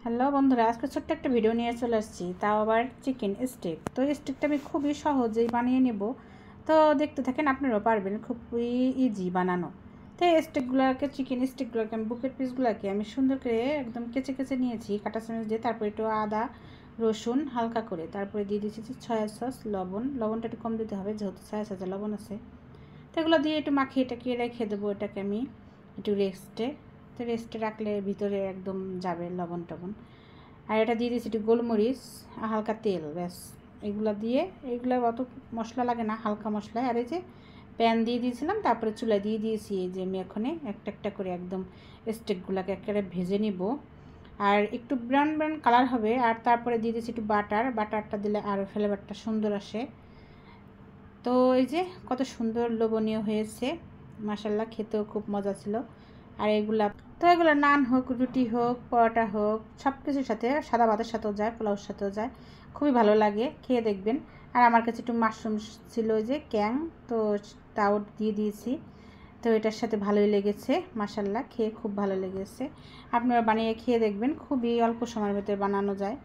Hello বন্ধুরা, আজকে ছোট্ট একটা ভিডিও নিয়ে চলে আসছি, তাও আবার চিকেন স্টিক। তো এই স্টিকটা আমি খুবই সহজেই বানিয়ে নেব। তো দেখতে থাকেন, আপনারাও পারবেন, খুবই ইজি বানানো। তো এই স্টিকগুলোকে, চিকেন স্টিকগুলোকে আমি, বুকের পিসগুলোকে আমি সুন্দর করে একদম কেচে কেচে নিয়েছি কাঁটা চামচ দিয়ে। তারপরে একটু আদা রসুন হালকা করে, তারপরে দিয়ে দিয়েছি সয়া সস, লবণটা একটু কম দিতে হবে যেহেতু সয়া সসে লবণ আছে। তো এগুলো দিয়ে একটু মাখিয়ে এটাকে রেখে দেবো। এটাকে আমি একটু রেস্টে রাখলে ভিতরে একদম যাবে লবণ টবণ। আর এটা দিয়ে দিয়েছি একটু গোলমরিচ, হালকা তেল, ব্যাস। এগুলো অত মশলা লাগে না, হালকা মশলায়। আর এই যে প্যান দিয়ে দিয়েছিলাম, তারপরে চুলা দিয়ে দিয়েছি। এই যে আমি এখানে একটা একটা করে একদম স্টেকগুলোকে একেবারে ভেজে নিব। আর একটু ব্রাউন ব্রাউন কালার হবে। আর তারপরে দিয়ে দিয়েছি একটু বাটারটা দিলে আরও ফ্লেভারটা সুন্দর আসে। তো এই যে কত সুন্দর লোভনীয় হয়েছে, মাশাল্লাহ, খেতেও খুব মজা ছিল। আর এগুলো নান হোক, রুটি হোক, পরোটা হোক, সব কিছুর সাথে, সাদা ভাতের সাথেও যায়, পোলাওর সাথেও যায়, খুবই ভালো লাগে, খেয়ে দেখবেন। আর আমার কাছে একটু মাশরুম ছিল, যে ক্যাং, তো তাও দিয়ে দিয়েছি। তো এটার সাথে ভালোই লেগেছে, মাশাল্লাহ, খেয়ে খুব ভালো লেগেছে। আপনারা বানিয়ে খেয়ে দেখবেন, খুবই অল্প সময়ের ভিতরে বানানো যায়।